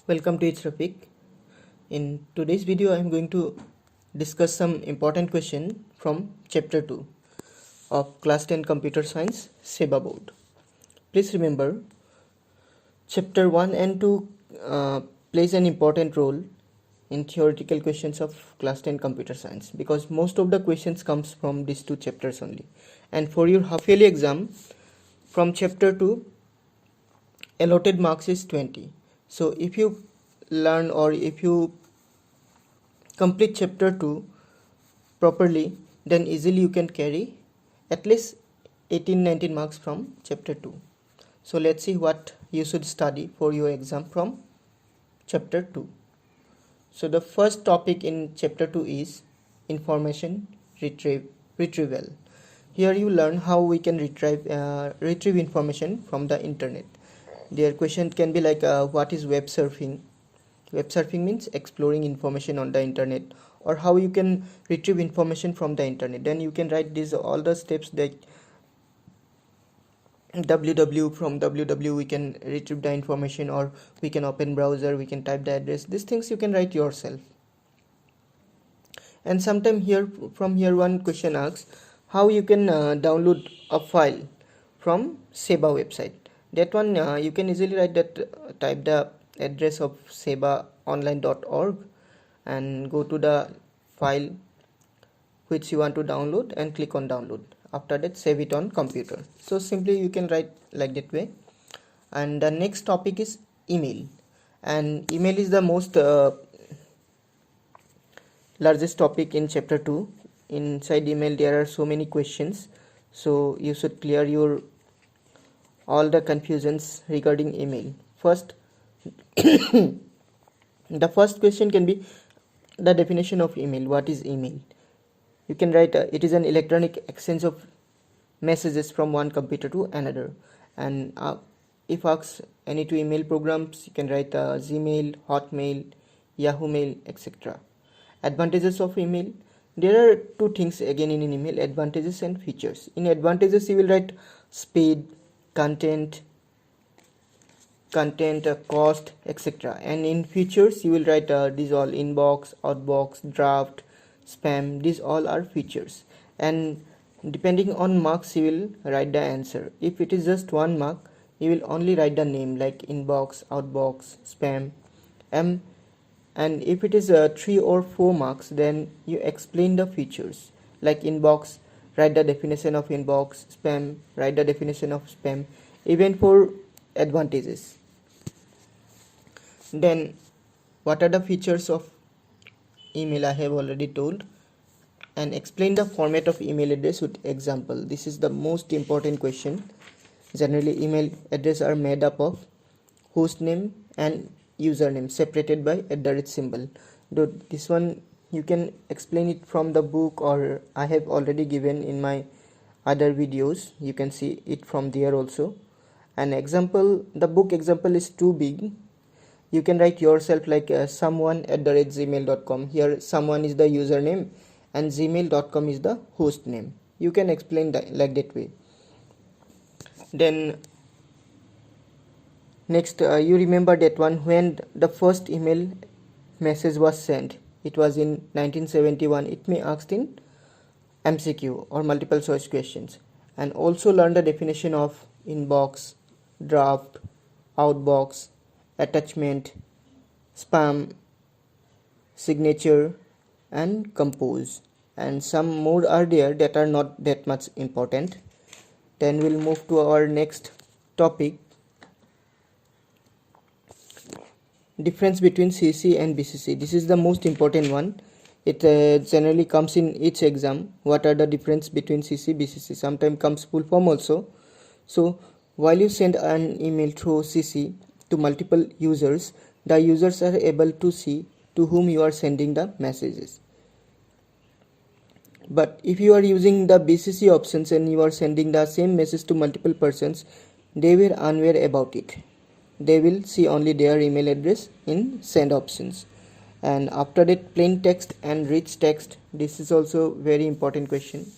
Welcome to It's Rafiq. In today's video, I am going to discuss some important question from chapter 2 of class 10 computer science SEBA board. Please remember, chapter 1 and 2 plays an important role in theoretical questions of class 10 computer science because most of the questions comes from these two chapters only. And for your half yearly exam, from chapter 2, allotted marks is 20. So if you learn or if you complete chapter 2 properly, then easily you can carry at least 18-19 marks from chapter 2. So let's see what you should study for your exam from chapter 2. So the first topic in chapter 2 is information retrieval. Here you learn how we can retrieve information from the internet. Their question can be like what is web surfing? Web surfing means exploring information on the internet, or how you can retrieve information from the internet. Then you can write these all the steps that from www we can retrieve the information, or we can open browser, we can type the address. These things you can write yourself. And sometime here one question asks how you can download a file from SEBA website. That one you can easily write that, type the address of sebaonline.org and go to the file which you want to download and click on download. After that, save it on computer. So simply you can write like that way. And the next topic is email, and email is the most largest topic in chapter 2. Inside email there are so many questions, so you should clear your all the confusions regarding email. First the first question can be the definition of email. What is email? You can write it is an electronic exchange of messages from one computer to another. And if asked any two email programs, you can write Gmail, Hotmail, Yahoo Mail, etc. Advantages of email. There are two things again in email: advantages and features. In advantages you will write speed, content, cost, etc. And in features you will write these all: inbox, outbox, draft, spam. These all are features, and depending on marks you will write the answer. If it is just 1 mark, you will only write the name like inbox, outbox, spam. And if it is 3 or 4 marks, then you explain the features like inbox, write the definition of inbox, spam, write the definition of spam. Even for advantages, then what are the features of email I have already told, and explain the format of email address with example. This is the most important question. Generally email address are made up of host name and username separated by @ symbol. Though this one you can explain it from the book, or I have already given in my other videos. You can see it from there also. An example, the book example is too big. You can write yourself like someone @gmail.com. Here someone is the username and gmail.com is the host name. You can explain that like that way. Then next you remember that one, when the first email message was sent, it was in 1971. It may ask in MCQ or multiple choice questions. And also learn the definition of inbox, draft, outbox, attachment, spam, signature, and compose. And some more are there that are not that much important. Then we'll move to our next topic, difference between CC and BCC. This is the most important one. It generally comes in each exam. What are the difference between CC, BCC? Sometimes comes full form also. So while you send an email through CC to multiple users, the users are able to see to whom you are sending the messages. But if you are using the BCC options and you are sending the same message to multiple persons, they were unaware about it. They will see only their email address in send options. And after that, plain text and rich text. This is also very important question.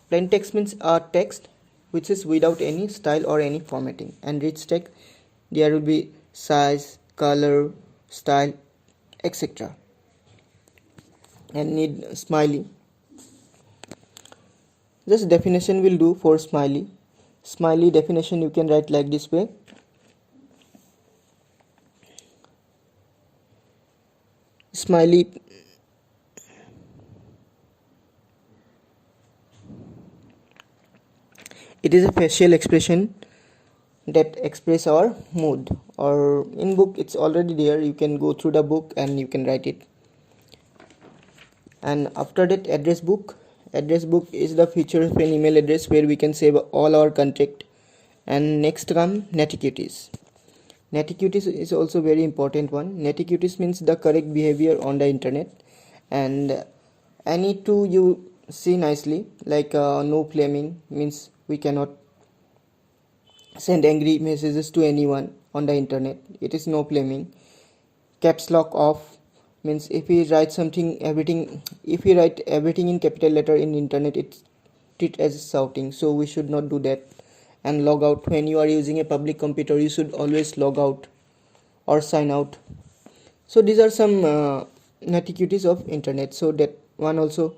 Plain text means a text which is without any style or any formatting, and rich text, there will be size, color, style, etc. And need smiley. Just definition will do for smiley. Smiley definition you can write like this way. Smiley it is a facial expression that express our mood, or in book it's already there, you can go through the book and you can write it. And after that, address book is the feature of an email address where we can save all our contact. And next come netiquettes. Netiquettes is also very important one. Netiquettes means the correct behavior on the internet, and any two you see nicely, like no flaming means we cannot send angry messages to anyone on the internet, it is no flaming. Caps lock off means if we write everything in capital letter in internet, it's treated as shouting, so we should not do that. And log out, when you are using a public computer you should always log out or sign out. So these are some netiquettes of internet, so that one also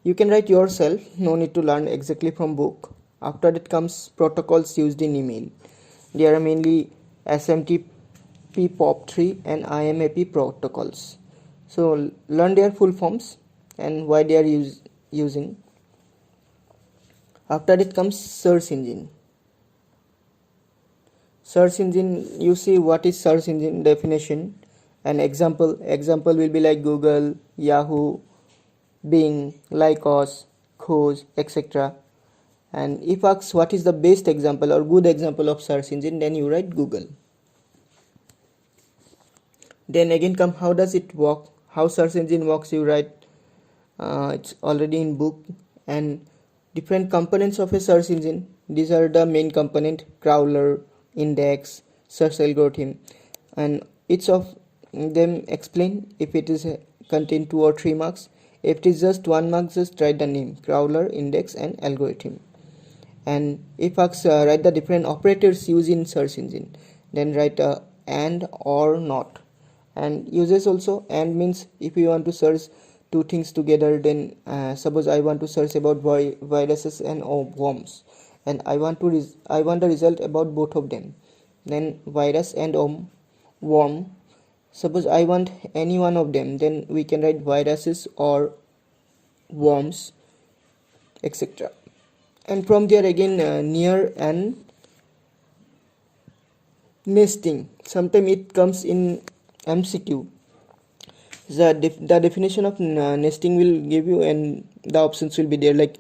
you can write yourself, no need to learn exactly from book. After that comes protocols used in email. There are mainly SMTP, POP3 and IMAP protocols. So learn their full forms and why they are using. After that comes search engine. Search engine, you see what is search engine definition. An example will be like Google, Yahoo, Bing, Lycos, Khoj, etc. And if asked what is the best example or good example of search engine, then you write Google. Then again come how does it work, how search engine works, you write it's already in book. And different components of a search engine, these are the main component: crawler, index, search algorithm, and each of them explain. If it is contain 2 or 3 marks, if it is just 1 mark, just write the name: crawler, index and algorithm. And if asked write the different operators used in search engine, then write and, or, not. And uses also, and means if you want to search two things together, then suppose I want to search about viruses and worms, and I want the result about both of them, then virus and worm. Suppose I want any one of them, then we can write viruses or worms, etc. And from there again near and nesting, sometimes it comes in MCQ. The definition of nesting will give you, and the options will be there, like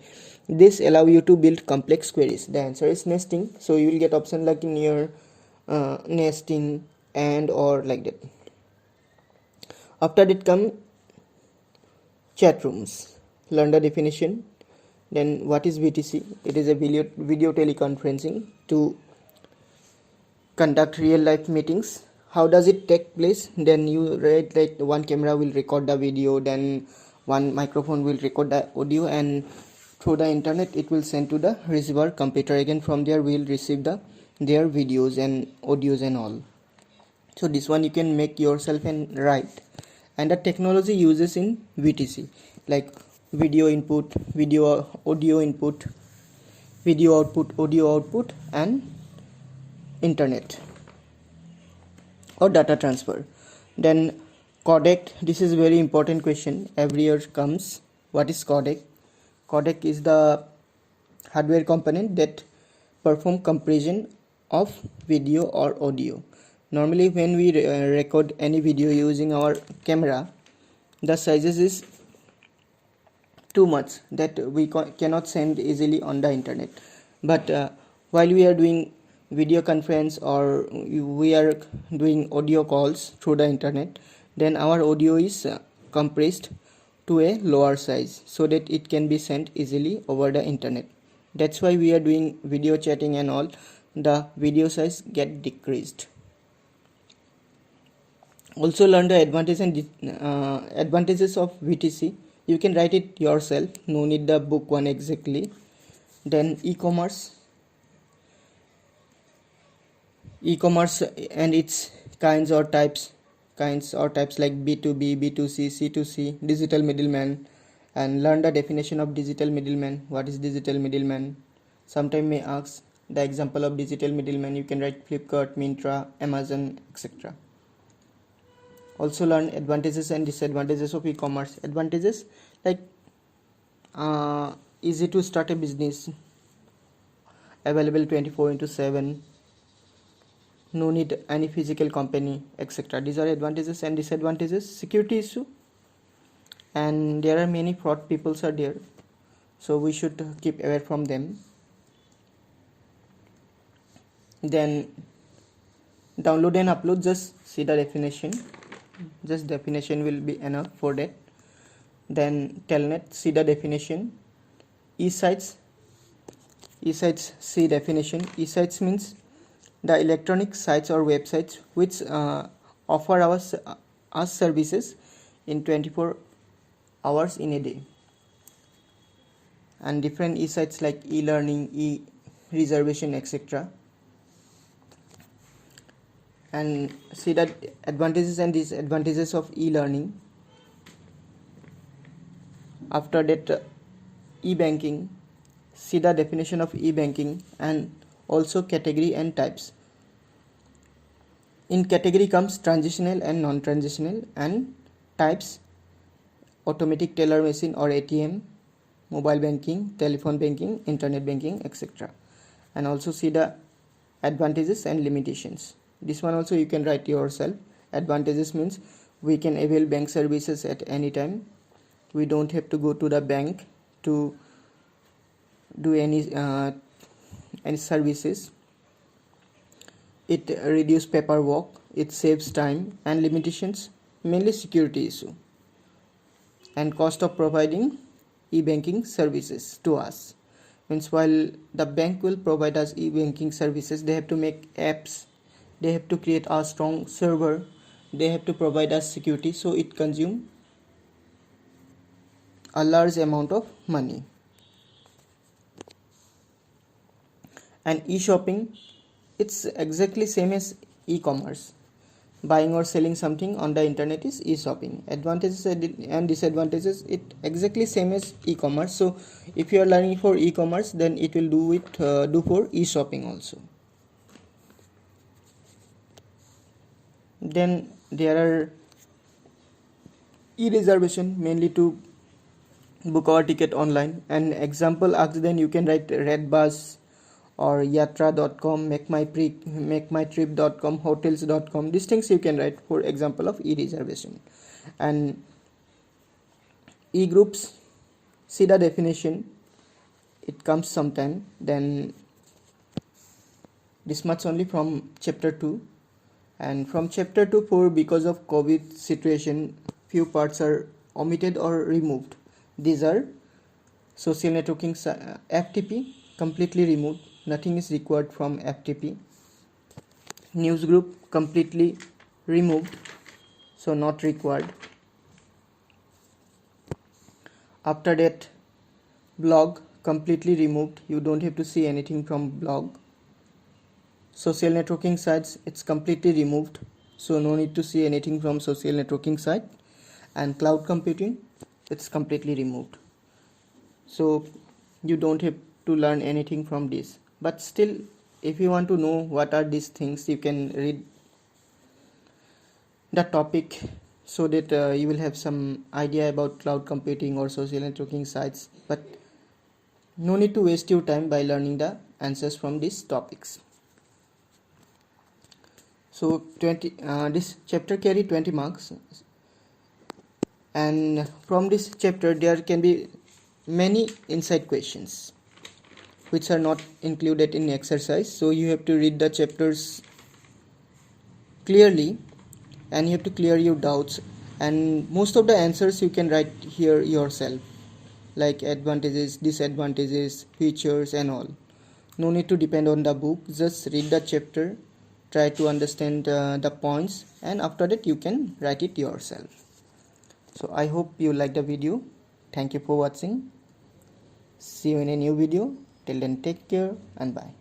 this allow you to build complex queries. The answer is nesting, so you will get option like near, nesting, and, or, like that. After that come chat rooms. Learn the definition. Then what is VTC? It is a video teleconferencing to conduct real life meetings. How does it take place? Then you write like one camera will record the video, then one microphone will record the audio, and through the internet it will send to the receiver computer. Again from there we will receive their videos and audios and all. So this one you can make yourself and write. And the technology uses in VTC, like video input, audio input, video output, audio output, and internet or data transfer. Then codec, this is very important question, every year comes. What is codec? Codec is the hardware component that perform compression of video or audio. Normally when we record any video using our camera, the sizes is too much that we cannot send easily on the internet. But while we are doing video conference or we are doing audio calls through the internet, then our audio is compressed to a lower size so that it can be sent easily over the internet. That's why we are doing video chatting and all, the video size get decreased. Also learn the advantages and advantages of VTC. You can write it yourself, no need the book one exactly. Then e-commerce and its kinds or types, kinds or types like B2B, B2C, C2C, digital middleman, and learn the definition of digital middleman. What is digital middleman? Sometime may ask the example of digital middleman. You can write Flipkart, Myntra, Amazon, etc. Also learn advantages and disadvantages of e-commerce. Advantages like easy to start a business, available 24/7, no need any physical company, etc. These are advantages. And disadvantages, security issue, and there are many fraud peoples are there, so we should keep away from them. Then download and upload, just see the definition, just definition will be enough for that. Then telnet, see the definition. E-sites, see definition. E-sites means the electronic sites or websites which offer us services in 24 hours in a day. And different e-sites like e-learning, e-reservation, etc. And see the advantages and disadvantages of e-learning. After that, e-banking, see the definition of e-banking, and also category and types. In category comes transitional and non-transitional, and types automatic teller machine or ATM, mobile banking, telephone banking, internet banking, etc. And also see the advantages and limitations. This one also you can write yourself. Advantages means we can avail bank services at any time. We don't have to go to the bank to do any services. It reduces paperwork, it saves time. And limitations, mainly security issue and cost of providing e-banking services to us. Means while the bank will provide us e-banking services, they have to make apps, they have to create a strong server, they have to provide us security, so it consumes a large amount of money. And e-shopping, it's exactly same as e-commerce. Buying or selling something on the internet is e-shopping. Advantages and disadvantages, it exactly same as e-commerce. So if you are learning for e-commerce, then it will do for e-shopping also. Then there are e-reservation, mainly to book our ticket online. An example asks, then you can write Redbus or yatra.com, makemytrip.com, hotels.com. These things you can write for example of e-reservation. And e-groups, see the definition, it comes sometime. Then this much only from chapter 2. And from chapter 2 4, because of COVID situation, few parts are omitted or removed. These are social networking, FTP completely removed, nothing is required from FTP. News group completely removed, so not required. After that, blog completely removed, you don't have to see anything from blog. Social networking sites, it's completely removed, so no need to see anything from social networking site. And cloud computing, it's completely removed, so you don't have to learn anything from this. But still, if you want to know what are these things, you can read the topic, so that you will have some idea about cloud computing or social networking sites. But no need to waste your time by learning the answers from these topics. So this chapter carry 20 marks, and from this chapter there can be many inside questions which are not included in exercise. So you have to read the chapters clearly and you have to clear your doubts, and most of the answers you can write here yourself, like advantages, disadvantages, features and all. No need to depend on the book, just read the chapter, try to understand the points, and after that you can write it yourself. So I hope you like the video. Thank you for watching. See you in a new video. Till then, take care and bye.